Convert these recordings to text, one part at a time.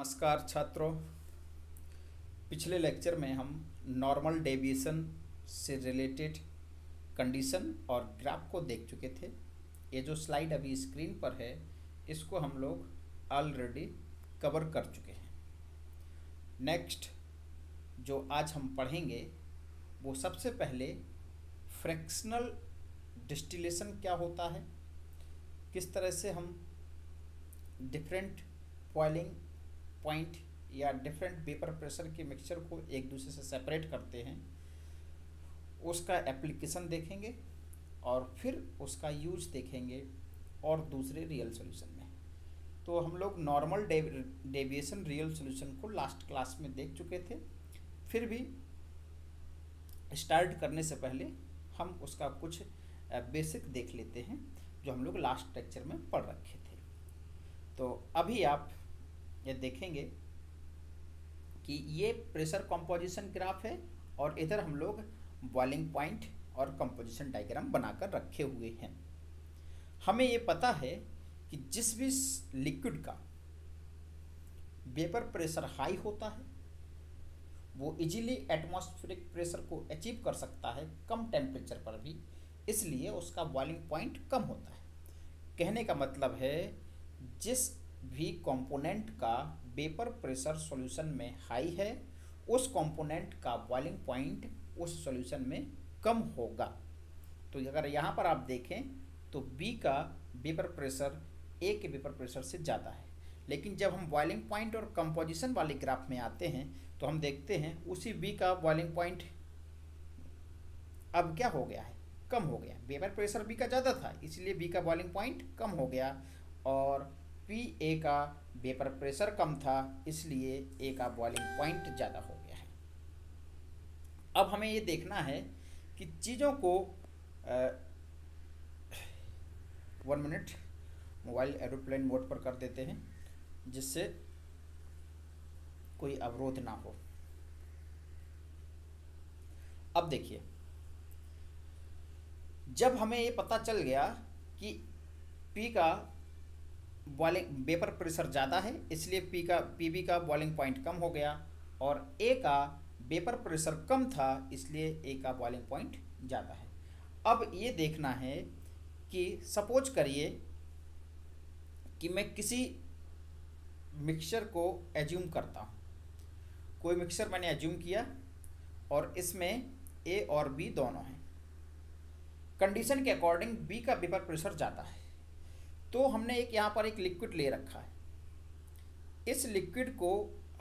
नमस्कार छात्रों। पिछले लेक्चर में हम नॉर्मल डेविएशन से रिलेटेड कंडीशन और ग्राफ को देख चुके थे। ये जो स्लाइड अभी स्क्रीन पर है इसको हम लोग ऑलरेडी कवर कर चुके हैं। नेक्स्ट जो आज हम पढ़ेंगे वो सबसे पहले फ्रैक्शनल डिस्टिलेशन क्या होता है, किस तरह से हम डिफरेंट बॉइलिंग पॉइंट या डिफरेंट वेपर प्रेशर के मिक्सचर को एक दूसरे से सेपरेट करते हैं, उसका एप्लीकेशन देखेंगे और फिर उसका यूज देखेंगे और दूसरे रियल सॉल्यूशन में। तो हम लोग नॉर्मल डेविएशन रियल सॉल्यूशन को लास्ट क्लास में देख चुके थे। फिर भी स्टार्ट करने से पहले हम उसका कुछ बेसिक देख लेते हैं जो हम लोग लास्ट लेक्चर में पढ़ रखे थे। तो अभी आप ये देखेंगे कि ये प्रेशर कंपोजिशन ग्राफ है और इधर हम लोग बॉइलिंग पॉइंट और कंपोजिशन डायग्राम बनाकर रखे हुए हैं। हमें ये पता है कि जिस भी लिक्विड का वेपर प्रेशर हाई होता है वो इजीली एटमॉस्फेरिक प्रेशर को अचीव कर सकता है कम टेम्परेचर पर भी, इसलिए उसका बॉइलिंग पॉइंट कम होता है। कहने का मतलब है जिस भी कंपोनेंट का वेपर प्रेशर सॉल्यूशन में हाई है उस कंपोनेंट का बॉइलिंग पॉइंट उस सॉल्यूशन में कम होगा। तो अगर यहाँ पर आप देखें तो बी का वेपर प्रेशर ए के वेपर प्रेशर से ज़्यादा है, लेकिन जब हम बॉइलिंग पॉइंट और कंपोजिशन वाले ग्राफ में आते हैं तो हम देखते हैं उसी बी का बॉइलिंग पॉइंट अब क्या हो गया है, कम हो गया। वेपर प्रेशर बी का ज़्यादा था इसलिए बी का बॉइलिंग पॉइंट कम हो गया, और पी ए का वेपर प्रेशर कम था इसलिए ए का बॉइलिंग पॉइंट ज़्यादा हो गया है। अब हमें ये देखना है कि चीज़ों को 1 मिनट मोबाइल एरोप्लेन मोड पर कर देते हैं जिससे कोई अवरोध ना हो। अब देखिए, जब हमें ये पता चल गया कि पी का बॉइलिंग वेपर प्रेशर ज़्यादा है इसलिए पीबी का बॉइलिंग पॉइंट कम हो गया, और ए का वेपर प्रेशर कम था इसलिए ए का बॉइलिंग पॉइंट ज़्यादा है। अब ये देखना है कि सपोज करिए कि मैं किसी मिक्सचर को एज्यूम करता हूँ। कोई मिक्सचर मैंने एज्यूम किया और इसमें ए और बी दोनों हैं। कंडीशन के अकॉर्डिंग बी का वेपर प्रेशर ज़्यादा है, तो हमने यहाँ पर एक लिक्विड ले रखा है। इस लिक्विड को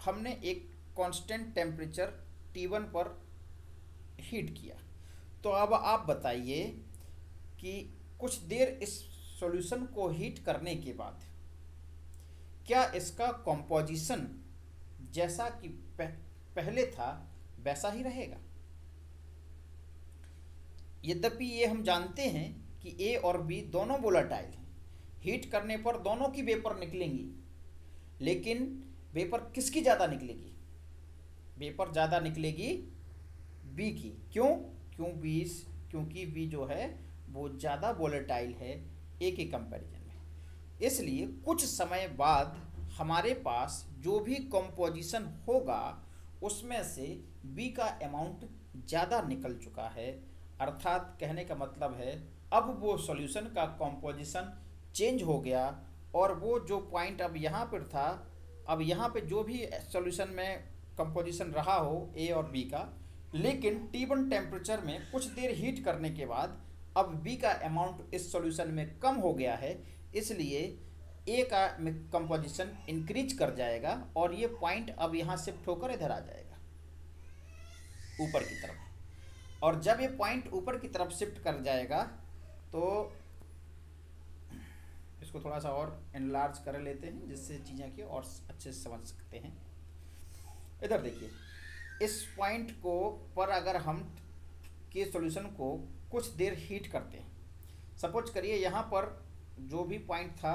हमने एक कांस्टेंट टेम्परेचर T1 पर हीट किया। तो अब आप बताइए कि कुछ देर इस सॉल्यूशन को हीट करने के बाद क्या इसका कंपोजिशन जैसा कि पहले था वैसा ही रहेगा। यद्यपि ये हम जानते हैं कि ए और बी दोनों वोलेटाइल हैं, हीट करने पर दोनों की वेपर निकलेंगी, लेकिन वेपर किसकी ज़्यादा निकलेगी? वेपर ज़्यादा निकलेगी बी की। क्यों? क्योंकि बी जो है वो ज़्यादा वोलेटाइल है ए के कंपैरिजन में। इसलिए कुछ समय बाद हमारे पास जो भी कंपोजिशन होगा उसमें से बी का अमाउंट ज़्यादा निकल चुका है। अर्थात कहने का मतलब है अब वो सॉल्यूशन का कंपोजिशन चेंज हो गया, और वो जो पॉइंट अब यहाँ पर था, अब यहाँ पे जो भी सॉल्यूशन में कंपोजिशन रहा हो ए और बी का, लेकिन T1 टेम्परेचर में कुछ देर हीट करने के बाद अब बी का अमाउंट इस सॉल्यूशन में कम हो गया है, इसलिए ए का कंपोजिशन इंक्रीज कर जाएगा और ये पॉइंट अब यहाँ शिफ्ट होकर इधर आ जाएगा ऊपर की तरफ। और जब ये पॉइंट ऊपर की तरफ शिफ्ट कर जाएगा तो इसको थोड़ा सा और एनलार्ज कर लेते हैं जिससे चीज़ें की और अच्छे से समझ सकते हैं। इधर देखिए, इस पॉइंट को पर अगर हम के सॉल्यूशन को कुछ देर हीट करते हैं, सपोज करिए यहाँ पर जो भी पॉइंट था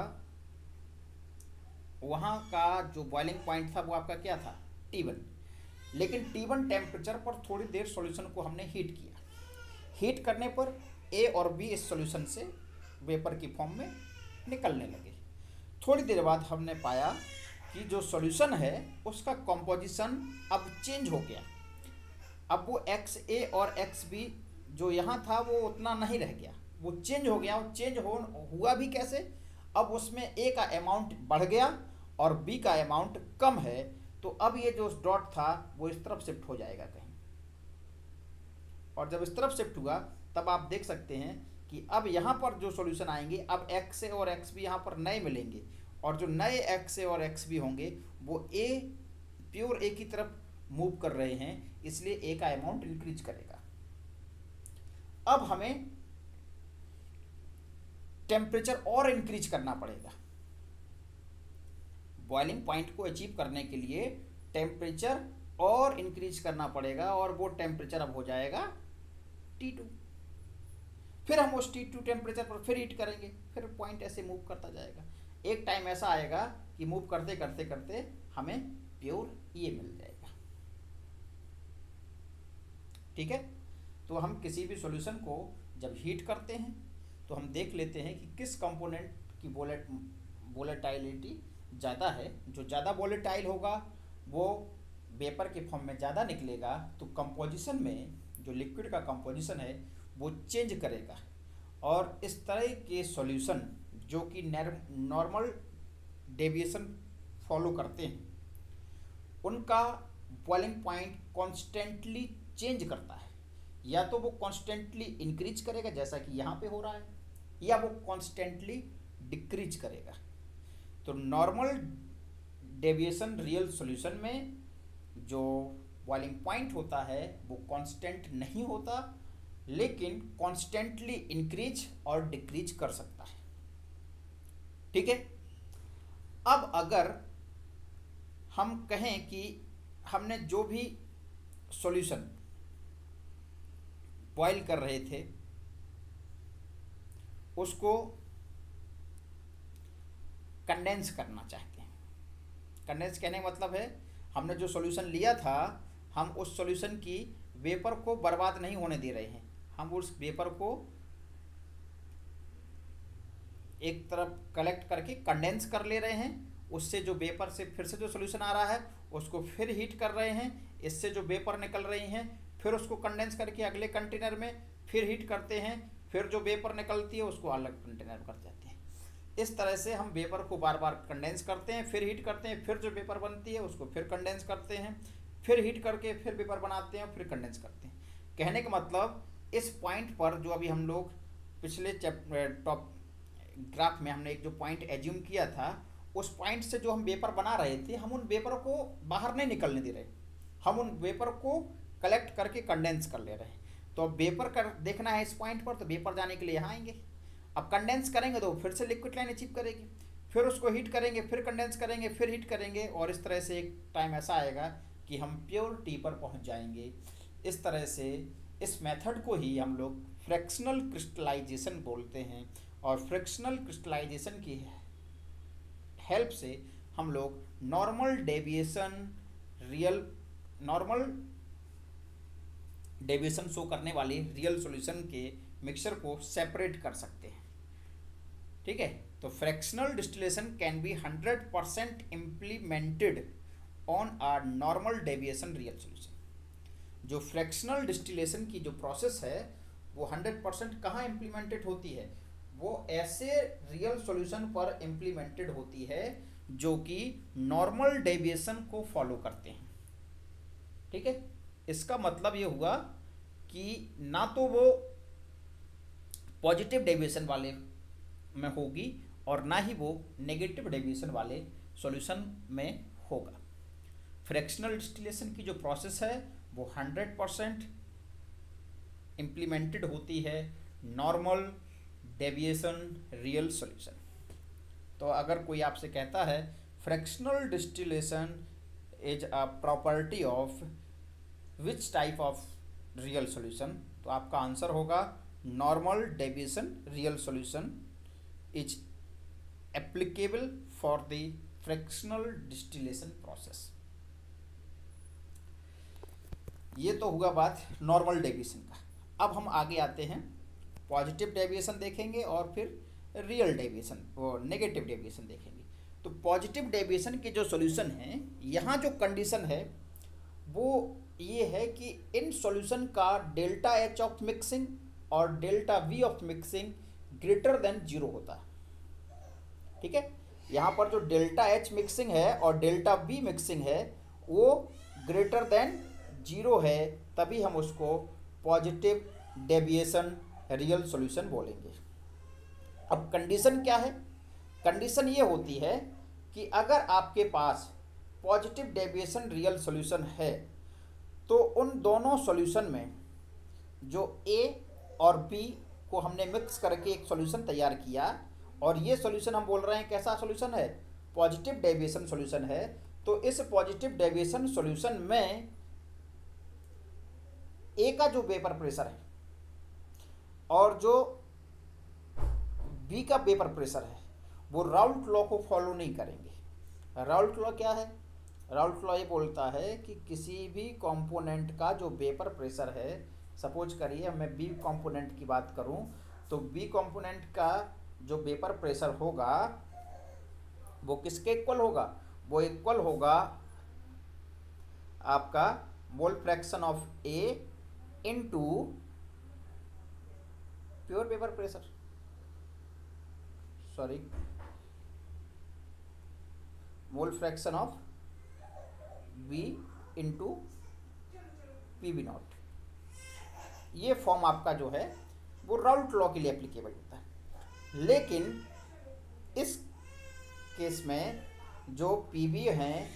वहाँ का जो बॉइलिंग पॉइंट था वो आपका क्या था? T1। लेकिन T1 टेम्परेचर पर थोड़ी देर सॉल्यूशन को हमने हीट किया। हीट करने पर ए और बी इस सॉल्यूशन से वेपर की फॉर्म में निकलने लगे। थोड़ी देर बाद हमने पाया कि जो सॉल्यूशन है उसका कंपोजिशन अब चेंज हो गया। अब वो XA और XB जो यहाँ था वो उतना नहीं रह गया, वो चेंज हो गया। वो चेंज हुआ भी कैसे? अब उसमें A का अमाउंट बढ़ गया और B का अमाउंट कम है, तो अब ये जो डॉट था वो इस तरफ शिफ्ट हो जाएगा कहीं, और जब इस तरफ शिफ्ट हुआ तब आप देख सकते हैं कि अब यहाँ पर जो सॉल्यूशन आएंगे, अब XA और XB यहाँ पर नए मिलेंगे, और जो नए XA और XB होंगे वो प्योर A की तरफ मूव कर रहे हैं, इसलिए A का अमाउंट इंक्रीज करेगा। अब हमें टेम्परेचर और इंक्रीज करना पड़ेगा। बॉइलिंग पॉइंट को अचीव करने के लिए टेम्परेचर और इंक्रीज करना पड़ेगा, और वो टेम्परेचर अब हो जाएगा T2। फिर हम उस T2 टेम्परेचर पर फिर हीट करेंगे, फिर पॉइंट ऐसे मूव करता जाएगा। एक टाइम ऐसा आएगा कि मूव करते करते करते हमें प्योर ये मिल जाएगा। ठीक है, तो हम किसी भी सॉल्यूशन को जब हीट करते हैं तो हम देख लेते हैं कि किस कंपोनेंट की वोलेटाइलिटी ज़्यादा है। जो ज़्यादा वोलेटाइल होगा वो वेपर के फॉर्म में ज़्यादा निकलेगा, तो कंपोजिशन में जो लिक्विड का कंपोजिशन है वो चेंज करेगा। और इस तरह के सॉल्यूशन जो कि नॉर्मल डेविएशन फॉलो करते हैं, उनका बॉइलिंग पॉइंट कॉन्स्टेंटली चेंज करता है। या तो वो कॉन्स्टेंटली इंक्रीज करेगा जैसा कि यहाँ पे हो रहा है, या वो कॉन्स्टेंटली डिक्रीज करेगा। तो नॉर्मल डेविएशन रियल सॉल्यूशन में जो बॉइलिंग पॉइंट होता है वो कांस्टेंट नहीं होता, लेकिन कांस्टेंटली इंक्रीज और डिक्रीज कर सकता है। ठीक है, अब अगर हम कहें कि हमने जो भी सॉल्यूशन बॉयल कर रहे थे उसको कंडेंस करना चाहते हैं। कंडेंस कहने का मतलब है हमने जो सॉल्यूशन लिया था, हम उस सॉल्यूशन की वेपर को बर्बाद नहीं होने दे रहे हैं, हम उस वेपर को एक तरफ कलेक्ट करके कंडेंस कर ले रहे हैं। उससे जो वेपर से फिर से जो सॉल्यूशन आ रहा है उसको फिर हीट कर रहे हैं, इससे जो वेपर निकल रही हैं फिर उसको कंडेंस करके अगले कंटेनर में फिर हीट करते हैं, फिर जो वेपर निकलती है उसको अलग कंटेनर कर जाते हैं। इस तरह से हम वेपर को बार बार कंडेंस करते हैं, फिर हीट करते हैं, फिर जो वेपर बनती है उसको फिर कंडेंस करते हैं, फिर हीट करके फिर वेपर बनाते हैं, फिर कंडेंस करते हैं। कहने का मतलब इस पॉइंट पर जो अभी हम लोग पिछले टॉप ग्राफ में हमने एक जो पॉइंट एज्यूम किया था, उस पॉइंट से जो हम वेपर बना रहे थे, हम उन वेपर को बाहर नहीं निकलने दे रहे, हम उन वेपर को कलेक्ट करके कंडेंस कर ले रहे हैं। तो अब वेपर कर देखना है इस पॉइंट पर, तो वेपर जाने के लिए यहाँ आएंगे। अब कंडेंस करेंगे तो फिर से लिक्विड लाइन अचीव करेगी, फिर उसको हीट करेंगे, फिर कंडेंस करेंगे, फिर हीट करेंगे, और इस तरह से एक टाइम ऐसा आएगा कि हम प्योर टी पर पहुँच जाएंगे। इस तरह से इस मेथड को ही हम लोग फ्रैक्शनल क्रिस्टलाइजेशन बोलते हैं, और फ्रैक्शनल क्रिस्टलाइजेशन की हेल्प से हम लोग नॉर्मल डेविएशन शो करने वाली रियल सॉल्यूशन के मिक्सचर को सेपरेट कर सकते हैं। ठीक है, तो fractional distillation can be 100% implemented on our normal deviation real solution. जो फ्रैक्शनल डिस्टिलेशन की जो प्रोसेस है वो 100% कहाँ इम्प्लीमेंटेड होती है? वो ऐसे रियल सॉल्यूशन पर इम्प्लीमेंटेड होती है जो कि नॉर्मल डेविएशन को फॉलो करते हैं। ठीक है, इसका मतलब ये हुआ कि ना तो वो पॉजिटिव डेविएशन वाले में होगी और ना ही वो नेगेटिव डेविएशन वाले सॉल्यूशन में होगा। फ्रैक्शनल डिस्टिलेशन की जो प्रोसेस है वो 100% इम्प्लीमेंटेड होती है नॉर्मल डेविएशन रियल सॉल्यूशन। तो अगर कोई आपसे कहता है fractional distillation is a property of which type of real solution, तो आपका आंसर होगा normal deviation real solution is applicable for the fractional distillation process. ये तो हुआ बात नॉर्मल डेविएशन का। अब हम आगे आते हैं, पॉजिटिव डेविएशन देखेंगे और फिर रियल डेविएशन और नेगेटिव डेविएशन देखेंगे। तो पॉजिटिव डेविएशन के जो सॉल्यूशन हैं, यहाँ जो कंडीशन है वो ये है कि इन सॉल्यूशन का डेल्टा एच ऑफ मिक्सिंग और delta we of mixing greater than 0 होता है। ठीक है, यहाँ पर जो डेल्टा एच मिक्सिंग है और डेल्टा वी मिक्सिंग है वो ग्रेटर देन 0 है, तभी हम उसको पॉजिटिव डेविएशन रियल सॉल्यूशन बोलेंगे। अब कंडीशन क्या है? कंडीशन ये होती है कि अगर आपके पास पॉजिटिव डेविएशन रियल सॉल्यूशन है तो उन दोनों सॉल्यूशन में जो ए और बी को हमने मिक्स करके एक सॉल्यूशन तैयार किया, और ये सॉल्यूशन हम बोल रहे हैं कैसा सॉल्यूशन है? पॉजिटिव डेविएशन सॉल्यूशन है। तो इस पॉजिटिव डेविएशन सॉल्यूशन में ए का जो वेपर प्रेशर है और जो बी का वेपर प्रेशर है वो राउल्ट लॉ को फॉलो नहीं करेंगे। राउल्ट लॉ क्या है? राउल्ट लॉ ये बोलता है कि किसी भी कंपोनेंट का जो वेपर प्रेशर है, सपोज करिए मैं बी कंपोनेंट की बात करूं, तो बी कंपोनेंट का जो वेपर प्रेशर होगा वो किसके इक्वल होगा? वो इक्वल होगा आपका mole fraction of A into pure vapour pressure, sorry mole fraction of V into P V not. ये फॉर्म आपका जो है वो राउल्ट लॉ के लिए एप्लीकेबल होता है। लेकिन इस केस में जो पी वी हैं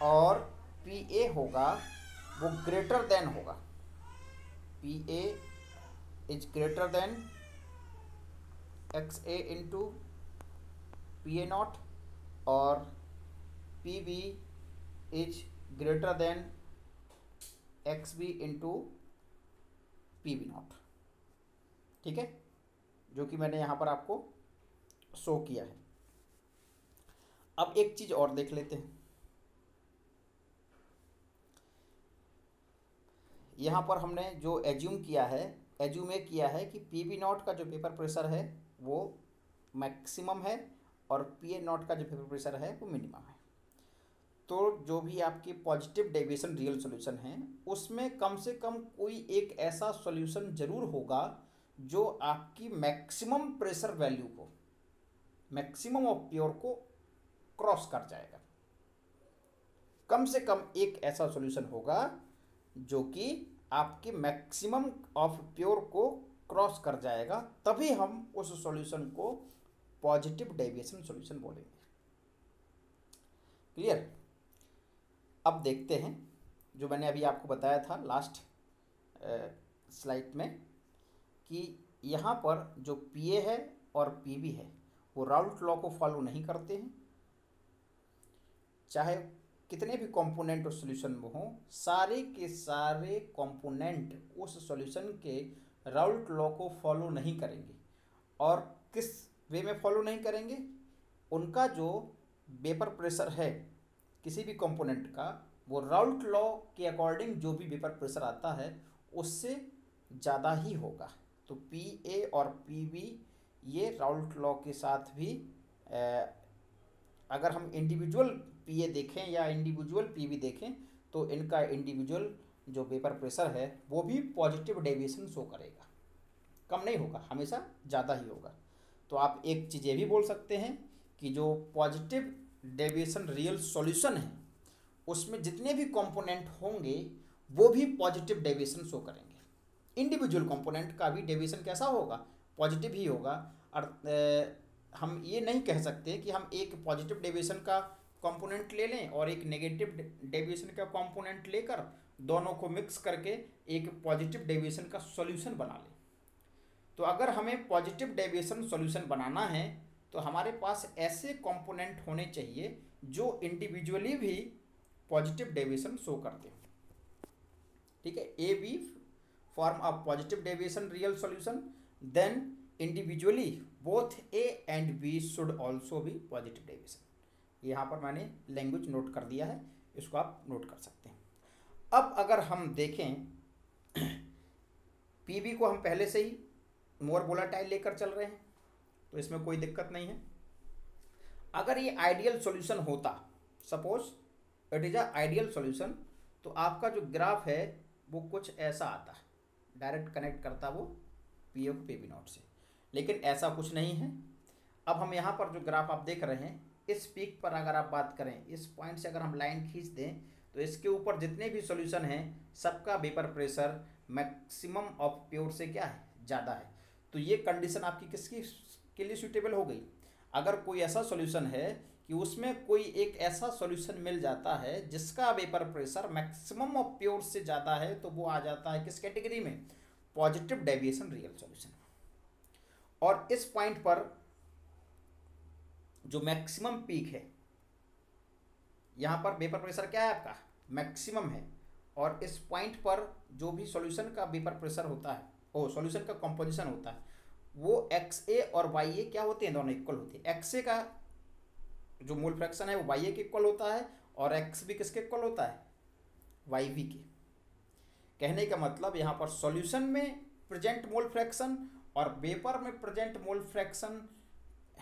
और पी ए होगा वो ग्रेटर देन होगा, P A is greater than x A into P A not और P V is greater than x B into P V not. ठीक है, जो कि मैंने यहाँ पर आपको शो किया है। अब एक चीज़ और देख लेते हैं। यहाँ पर हमने जो एज्यूम किया है कि पी वी नॉट का जो वेपर प्रेशर है वो मैक्सिमम है और पी ए नॉट का जो वेपर प्रेशर है वो मिनिमम है। तो जो भी आपकी पॉजिटिव डेविएशन रियल सॉल्यूशन है उसमें कम से कम कोई एक ऐसा सॉल्यूशन जरूर होगा जो आपकी मैक्सिमम प्रेशर वैल्यू को, मैक्सिमम ऑफ प्योर को क्रॉस कर जाएगा। कम से कम एक ऐसा सॉल्यूशन होगा जो कि आपके मैक्सिमम ऑफ प्योर को क्रॉस कर जाएगा, तभी हम उस सॉल्यूशन को पॉजिटिव डेविएशन सॉल्यूशन बोलेंगे। क्लियर? अब देखते हैं जो मैंने अभी आपको बताया था लास्ट स्लाइड में कि यहाँ पर जो पी ए है और पी बी है वो राउल्ट लॉ को फॉलो नहीं करते हैं। चाहे कितने भी कंपोनेंट उस सॉल्यूशन में हों, सारे के सारे कंपोनेंट उस सॉल्यूशन के राउल्ट लॉ को फॉलो नहीं करेंगे। और किस वे में फॉलो नहीं करेंगे? उनका जो वेपर प्रेशर है किसी भी कंपोनेंट का वो राउल्ट लॉ के अकॉर्डिंग जो भी वेपर प्रेशर आता है उससे ज़्यादा ही होगा। तो पी ए और पी बी ये राउल्ट लॉ के साथ भी अगर हम इंडिविजुअल पी ए देखें या इंडिविजुअल पी बी देखें तो इनका इंडिविजुअल जो वेपर प्रेशर है वो भी पॉजिटिव डेविएशन शो करेगा, कम नहीं होगा, हमेशा ज़्यादा ही होगा। तो आप एक चीज़ ये भी बोल सकते हैं कि जो पॉजिटिव डेविएशन रियल सॉल्यूशन है उसमें जितने भी कंपोनेंट होंगे वो भी पॉजिटिव डेविएशन शो करेंगे। इंडिविजुअल कंपोनेंट का भी डेविएशन कैसा होगा? पॉजिटिव ही होगा। और हम ये नहीं कह सकते कि हम एक पॉजिटिव डेविएशन का कंपोनेंट ले लें और एक नेगेटिव डेविएशन का कंपोनेंट लेकर दोनों को मिक्स करके एक पॉजिटिव डेविएशन का सॉल्यूशन बना लें। तो अगर हमें पॉजिटिव डेविएशन सॉल्यूशन बनाना है तो हमारे पास ऐसे कंपोनेंट होने चाहिए जो इंडिविजुअली भी पॉजिटिव डेविएशन शो करते हैं। ठीक है, A B form a positive deviation real solution, then individually both A and B should also be positive deviation. यहाँ पर मैंने लैंग्वेज नोट कर दिया है, इसको आप नोट कर सकते हैं। अब अगर हम देखें पी बी को हम पहले से ही मोर वोलेटाइल लेकर चल रहे हैं तो इसमें कोई दिक्कत नहीं है। अगर ये आइडियल सॉल्यूशन होता, suppose it is a ideal solution, तो आपका जो ग्राफ है वो कुछ ऐसा आता, डायरेक्ट कनेक्ट करता वो पी ए को पी बी नॉट से, लेकिन ऐसा कुछ नहीं है। अब हम यहाँ पर जो ग्राफ आप देख रहे हैं, इस पीक पर अगर आप बात करें, इस पॉइंट से अगर हम लाइन खींच दें तो इसके ऊपर जितने भी सॉल्यूशन हैं सबका vapour pressure maximum of pure से क्या है, ज़्यादा है। तो ये कंडीशन आपकी किसकी के लिए सूटेबल हो गई? अगर कोई ऐसा सॉल्यूशन है कि उसमें कोई एक ऐसा सॉल्यूशन मिल जाता है जिसका vapour pressure maximum of pure से ज़्यादा है, तो वो आ जाता है किस कैटेगरी में? Positive deviation real solution. और इस पॉइंट पर जो मैक्सिमम पीक है, यहाँ पर वेपर प्रेशर क्या है आपका? मैक्सिमम है। और इस पॉइंट पर जो भी सॉल्यूशन का वेपर प्रेशर होता है, सॉल्यूशन का कंपोजिशन होता है, वो एक्स ए और वाई ए क्या होते हैं? दोनों इक्वल होते हैं। एक्स ए का जो मोल फ्रैक्शन है वो वाई ए के इक्वल होता है, और एक्स बी किसके इक्वल होता है? वाई बी के। कहने का मतलब यहाँ पर सॉल्यूशन में प्रेजेंट मोल फ्रैक्शन और वेपर में प्रेजेंट मोल फ्रैक्शन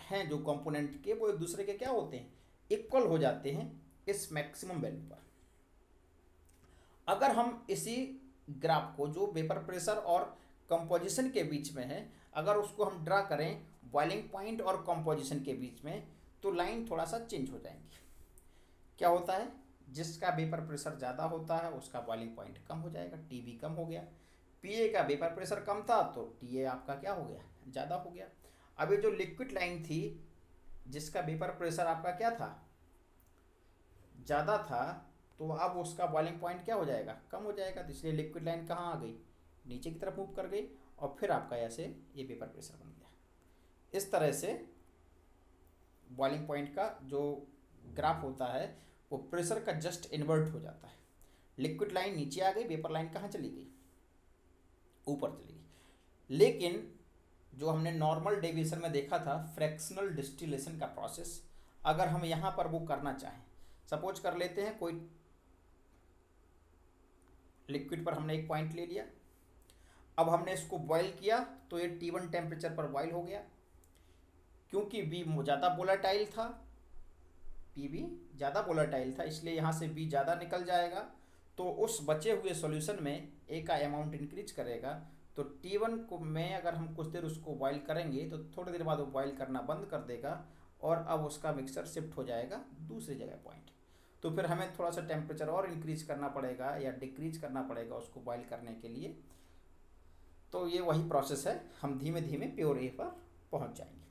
हैं जो कंपोनेंट के, वो एक दूसरे के क्या होते हैं? इक्वल हो जाते हैं इस मैक्सिमम वैल्यू पर। अगर हम इसी ग्राफ को जो वेपर प्रेशर और कंपोजिशन के बीच में है, अगर उसको हम ड्रा करें बॉइलिंग पॉइंट और कंपोजिशन के बीच में, तो लाइन थोड़ा सा चेंज हो जाएंगी। क्या होता है? जिसका वेपर प्रेशर ज़्यादा होता है उसका बॉइलिंग पॉइंट कम हो जाएगा, टी बी कम हो गया। पी ए का वेपर प्रेशर कम था तो टी ए आपका क्या हो गया? ज़्यादा हो गया। अब ये जो लिक्विड लाइन थी जिसका वेपर प्रेशर आपका क्या था? ज़्यादा था, तो अब उसका बॉइलिंग पॉइंट क्या हो जाएगा? कम हो जाएगा। तो इसलिए लिक्विड लाइन कहाँ आ गई? नीचे की तरफ मूव कर गई, और फिर आपका ऐसे ये वेपर प्रेशर बन गया। इस तरह से बॉइलिंग पॉइंट का जो ग्राफ होता है वो प्रेशर का जस्ट इन्वर्ट हो जाता है। लिक्विड लाइन नीचे आ गई, वेपर लाइन कहाँ चली गई? ऊपर चली गई। लेकिन जो हमने नॉर्मल डेविएशन में देखा था फ्रैक्शनल डिस्टिलेशन का प्रोसेस, अगर हम यहाँ पर वो करना चाहें, सपोज कर लेते हैं कोई लिक्विड पर हमने एक पॉइंट ले लिया, अब हमने इसको बॉयल किया तो ये T1 टेम्परेचर पर बॉयल हो गया। क्योंकि बी ज़्यादा वोलेटाइल था, पी बी ज़्यादा वोलेटाइल था, इसलिए यहाँ से बी ज़्यादा निकल जाएगा, तो उस बचे हुए सॉल्यूशन में ए का अमाउंट इंक्रीज करेगा। तो T1 को में अगर हम कुछ देर उसको बॉयल करेंगे तो थोड़ी देर बाद वो बॉयल करना बंद कर देगा, और अब उसका मिक्सचर शिफ्ट हो जाएगा दूसरी जगह पॉइंट। तो फिर हमें थोड़ा सा टेम्परेचर और इंक्रीज करना पड़ेगा या डिक्रीज करना पड़ेगा उसको बॉयल करने के लिए। तो ये वही प्रोसेस है, हम धीमे धीमे प्योर ए पर पहुंच जाएंगे।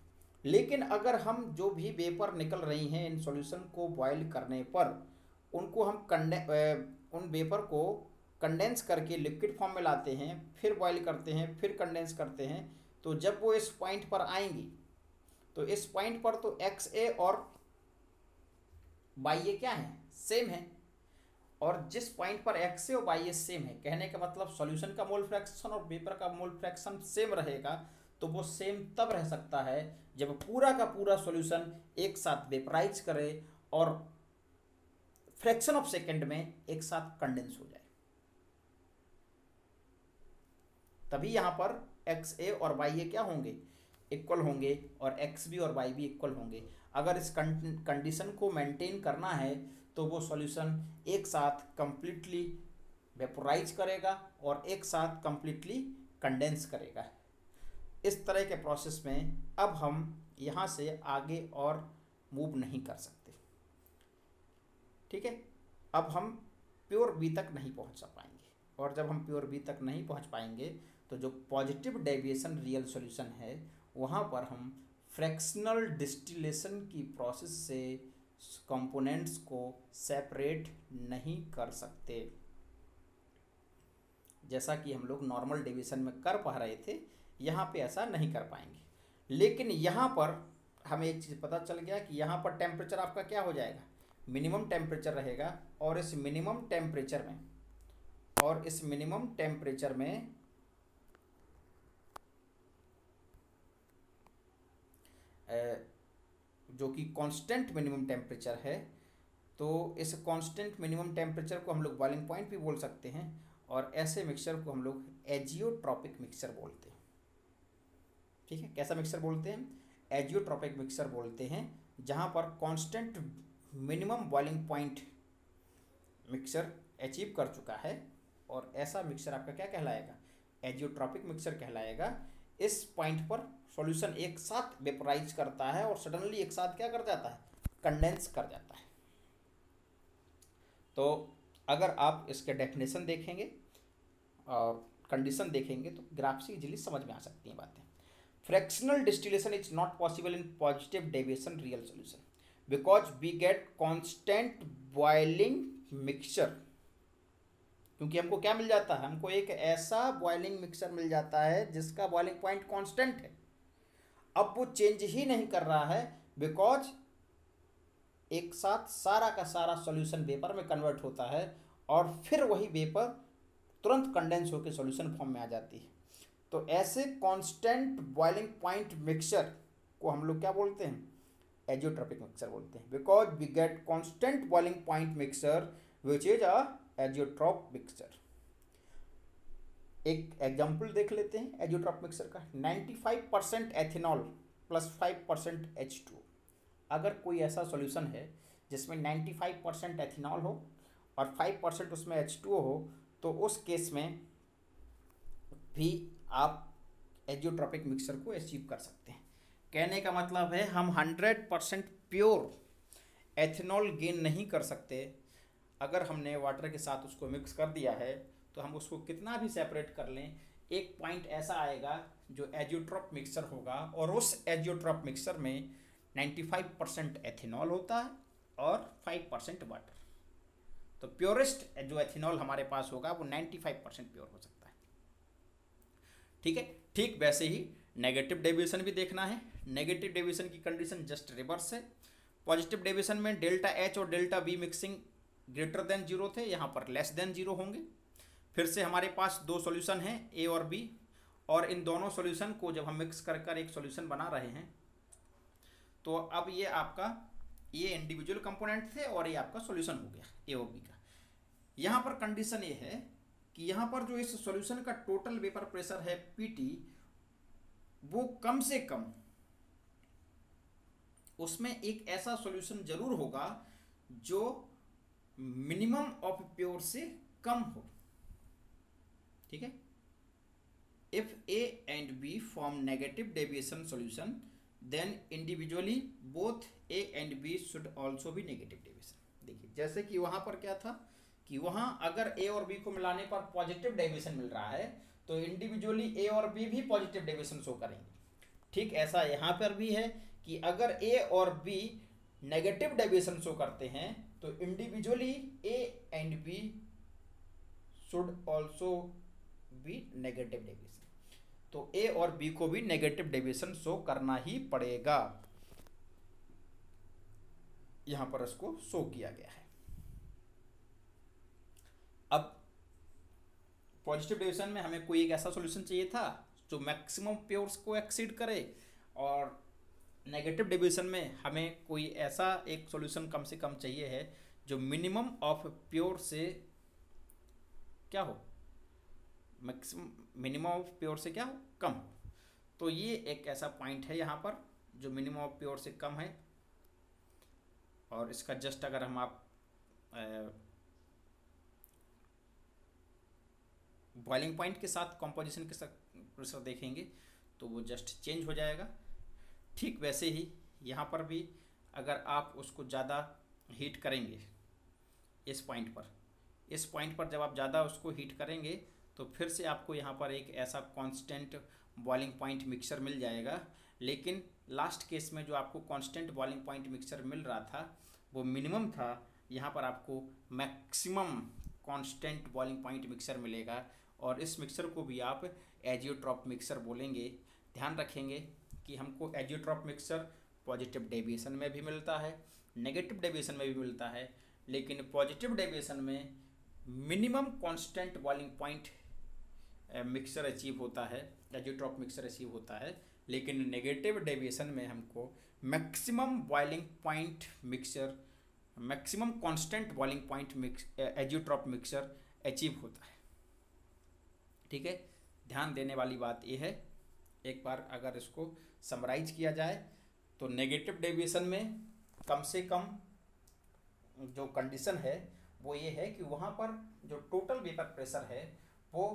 लेकिन अगर हम जो भी वेपर निकल रही हैं इन सॉल्यूशन को बॉयल करने पर, उनको हम उन वेपर को कंडेंस करके लिक्विड फॉर्म में लाते हैं, फिर बॉयल करते हैं, फिर कंडेंस करते हैं, तो जब वो इस पॉइंट पर आएंगी तो इस पॉइंट पर तो एक्स ए और वाई ए क्या है? सेम है। और जिस पॉइंट पर एक्स ए और वाई ए सेम है, कहने का मतलब सॉल्यूशन का मोल फ्रैक्शन और वेपर का मोल फ्रैक्शन सेम रहेगा, तो वो सेम तब रह सकता है जब पूरा का पूरा सॉल्यूशन एक साथ वेपराइज करे और फ्रैक्शन ऑफ सेकंड में एक साथ कंडेंस हो जाए। तभी यहाँ पर एक्स ए और वाई ए क्या होंगे? इक्वल होंगे, और एक्स बी और वाई बी इक्वल होंगे। अगर इस कंडीशन को मेंटेन करना है तो वो सॉल्यूशन एक साथ कंप्लीटली वेपोराइज करेगा और एक साथ कंप्लीटली कंडेंस करेगा। इस तरह के प्रोसेस में अब हम यहाँ से आगे और मूव नहीं कर सकते। ठीक है, अब हम प्योर बी तक नहीं पहुँच पाएंगे, और जब हम प्योर बी तक नहीं पहुँच पाएंगे तो जो पॉजिटिव डेविएशन रियल सॉल्यूशन है वहाँ पर हम फ्रैक्शनल डिस्टिलेशन की प्रोसेस से कंपोनेंट्स को सेपरेट नहीं कर सकते, जैसा कि हम लोग नॉर्मल डेविएशन में कर पा रहे थे। यहाँ पे ऐसा नहीं कर पाएंगे। लेकिन यहाँ पर हमें एक चीज़ पता चल गया कि यहाँ पर टेम्परेचर आपका क्या हो जाएगा? मिनिमम टेम्परेचर रहेगा, और इस मिनिमम टेम्परेचर में जो कि कांस्टेंट मिनिमम टेम्परेचर है, तो इस कांस्टेंट मिनिमम टेम्परेचर को हम लोग बॉइलिंग पॉइंट भी बोल सकते हैं, और ऐसे मिक्सचर को हम लोग एजियोट्रॉपिक मिक्सचर बोलते हैं। ठीक है, कैसा मिक्सचर बोलते हैं? एजियोट्रॉपिक मिक्सचर बोलते हैं, जहाँ पर constant minimum boiling point mixer achieve कर चुका है, और ऐसा मिक्सर आपका क्या कहलाएगा, एजियोट्रॉपिक मिक्सर कहलाएगा। इस पॉइंट पर सॉल्यूशन एक साथ वेपराइज करता है और सडनली एक साथ क्या कर जाता है, कंडेंस कर जाता है। तो अगर आप इसके डेफिनेशन देखेंगे और कंडीशन देखेंगे तो ग्राफ से इजीली समझ में आ सकती हैं बातें। Fractional distillation is not possible in positive deviation real solution because we get constant boiling mixture. क्योंकि हमको क्या मिल जाता है, हमको एक ऐसा बॉइलिंग मिक्सचर मिल जाता है जिसका बॉइलिंग पॉइंट कांस्टेंट है। अब वो चेंज ही नहीं कर रहा है बिकॉज एक साथ सारा का सारा सॉल्यूशन वेपर में कन्वर्ट होता है और फिर वही वेपर तुरंत कंडेंस होकर सॉल्यूशन फॉर्म में आ जाती है। तो ऐसे कांस्टेंट बॉइलिंग पॉइंट मिक्सचर को हम लोग क्या बोलते हैं, एजियोट्रॉपिक मिक्सचर बोलते हैं। Because we get constant boiling point mixture which is a azeotrope mixture. एक एग्जाम्पल देख लेते हैं एजियोट्रॉप मिक्सचर का। 95% एथेनॉल प्लस 5% H2। अगर कोई ऐसा सॉल्यूशन है जिसमें 95% एथेनॉल हो और 5% उसमें H2O हो, तो उस केस में भी आप एजियोट्रॉपिक मिक्सचर को अचीव कर सकते हैं। कहने का मतलब है हम 100% प्योर एथेनॉल गेन नहीं कर सकते। अगर हमने वाटर के साथ उसको मिक्स कर दिया है तो हम उसको कितना भी सेपरेट कर लें, एक पॉइंट ऐसा आएगा जो एजियोट्रॉप मिक्सचर होगा और उस एजियोट्रॉप मिक्सचर में 95% एथेनॉल होता है और 5% वाटर। तो प्योरेस्ट जो एथेनॉल हमारे पास होगा वो 95% प्योर हो सकता है। ठीक है, ठीक वैसे ही नेगेटिव डेविएशन भी देखना है। नेगेटिव डेविएशन की कंडीशन जस्ट रिवर्स है। पॉजिटिव डेविएशन में डेल्टा एच और delta we mixing greater than zero थे, यहाँ पर लेस देन जीरो होंगे। फिर से हमारे पास दो सॉल्यूशन हैं ए और बी, और इन दोनों सॉल्यूशन को जब हम मिक्स कर कर एक सॉल्यूशन बना रहे हैं तो अब ये आपका ये इंडिविजुअल कंपोनेंट थे और ये आपका सॉल्यूशन हो गया ए और बी का। यहाँ पर कंडीशन ये है कि यहाँ पर जो इस सॉल्यूशन का टोटल वेपर प्रेशर है पीटी, वो कम से कम उसमें एक ऐसा सॉल्यूशन जरूर होगा जो मिनिमम ऑफ प्योर से कम हो। ठीक है, if A and B form negative deviation solution then individually both A and B should also be negative deviation. देखिए जैसे कि वहां पर क्या था कि वहां अगर ए और बी को मिलाने पर पॉजिटिव डेविएशन मिल रहा है तो इंडिविजुअली ए और बी भी पॉजिटिव डेविएशन शो करेंगे। ठीक ऐसा यहाँ पर भी है कि अगर ए और बी नेगेटिव डेविएशन शो करते हैं तो individually A and B should also be negative deviation. तो ए और बी को भी नेगेटिव डेविएशन शो करना ही पड़ेगा। यहां पर इसको शो किया गया है। अब पॉजिटिव डेविएशन में हमें कोई एक ऐसा सॉल्यूशन चाहिए था जो मैक्सिमम प्योर्स को एक्सीड करे, और नेगेटिव डेविएशन में हमें कोई ऐसा एक सॉल्यूशन कम से कम चाहिए है जो मिनिमम ऑफ प्योर से क्या हो, मैक्सिमम मिनिमम ऑफ प्योर से क्या हो, कम हो। तो ये एक ऐसा पॉइंट है यहाँ पर जो मिनिमम ऑफ प्योर से कम है, और इसका जस्ट अगर हम आप बॉइलिंग पॉइंट के साथ कॉम्पोजिशन के साथ प्रेशर देखेंगे तो वो जस्ट चेंज हो जाएगा। ठीक वैसे ही यहाँ पर भी अगर आप उसको ज़्यादा हीट करेंगे इस पॉइंट पर जब आप ज़्यादा उसको हीट करेंगे तो फिर से आपको यहाँ पर एक ऐसा कांस्टेंट बॉइलिंग पॉइंट मिक्सचर मिल जाएगा। लेकिन लास्ट केस में जो आपको कांस्टेंट बॉइलिंग पॉइंट मिक्सचर मिल रहा था वो मिनिमम था, यहाँ पर आपको maximum constant boiling point mixture मिलेगा, और इस मिक्सचर को भी आप एजियोट्रॉप मिक्सचर बोलेंगे। ध्यान रखेंगे कि हमको एजियोट्रॉप मिक्सचर पॉजिटिव डेविएशन में भी मिलता है, नेगेटिव डेविएशन में भी मिलता है, लेकिन पॉजिटिव डेविएशन में minimum constant boiling point mixture achieve होता है, एजियोट्रॉप मिक्सचर अचीव होता है, लेकिन नेगेटिव डेविएशन में हमको maximum boiling point mixture, maximum constant boiling point azeotrope mixture achieve होता है। ठीक है, ध्यान देने वाली बात यह है, एक बार अगर इसको समराइज किया जाए तो नेगेटिव डेविएशन में कम से कम जो कंडीशन है वो ये है कि वहाँ पर जो टोटल वेपर प्रेशर है वो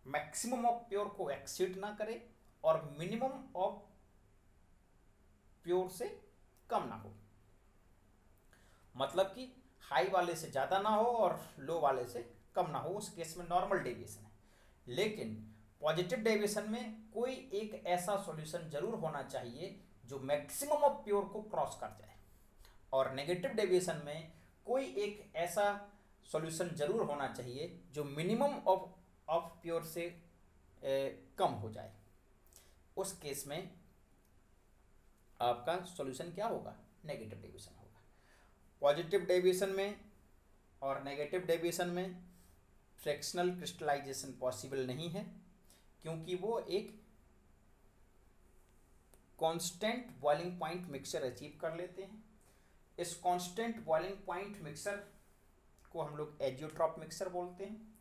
मैक्सिमम ऑफ प्योर को एक्सीड ना करे और मिनिमम ऑफ प्योर से कम ना हो। मतलब कि हाई वाले से ज़्यादा ना हो और लो वाले से कम ना हो, उस केस में नॉर्मल डेविएशन है। लेकिन पॉजिटिव डेविएशन में कोई एक ऐसा सॉल्यूशन जरूर होना चाहिए जो मैक्सिमम ऑफ प्योर को क्रॉस कर जाए, और नेगेटिव डेविएशन में कोई एक ऐसा सॉल्यूशन जरूर होना चाहिए जो मिनिमम ऑफ प्योर से कम हो जाए। उस केस में आपका सॉल्यूशन क्या होगा? नेगेटिव डेविएशन होगा। पॉजिटिव डेविएशन में और नेगेटिव डेविएशन में फ्रैक्शनल क्रिस्टलाइजेशन पॉसिबल नहीं है, क्योंकि वो एक constant boiling point mixture achieve कर लेते हैं। इस कांस्टेंट बॉइलिंग पॉइंट मिक्सचर को हम लोग एजियोट्रॉप मिक्सचर बोलते हैं।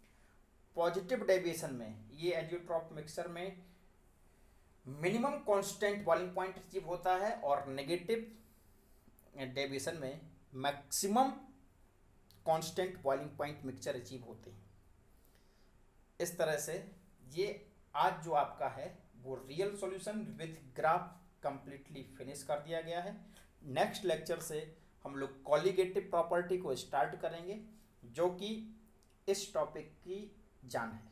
पॉजिटिव डेविएशन में ये एजियोट्रॉप मिक्सचर में minimum constant boiling point achieve होता है और नेगेटिव डेविएशन में maximum constant boiling point mixture achieve होते हैं। इस तरह से ये आज जो आपका है वो real solution with graph completely finish कर दिया गया है। नेक्स्ट लेक्चर से हम लोग कॉलिगेटिव प्रॉपर्टी को स्टार्ट करेंगे, जो कि इस टॉपिक की जान है।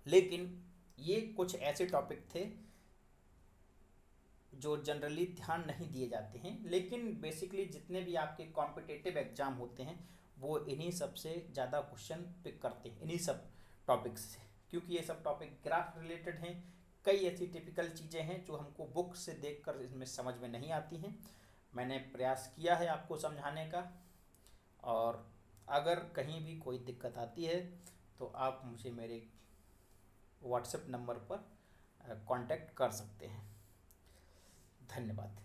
लेकिन ये कुछ ऐसे टॉपिक थे जो जनरली ध्यान नहीं दिए जाते हैं, लेकिन बेसिकली जितने भी आपके कॉम्पिटिटिव एग्जाम होते हैं वो इन्हीं सब से ज़्यादा क्वेश्चन पिक करते हैं, इन्हीं सब टॉपिक्स से, क्योंकि ये सब टॉपिक ग्राफ रिलेटेड हैं। कई ऐसी टिपिकल चीज़ें हैं जो हमको बुक से देखकर इसमें समझ में नहीं आती हैं। मैंने प्रयास किया है आपको समझाने का, और अगर कहीं भी कोई दिक्कत आती है तो आप मुझे मेरे व्हाट्सएप नंबर पर कांटेक्ट कर सकते हैं। धन्यवाद।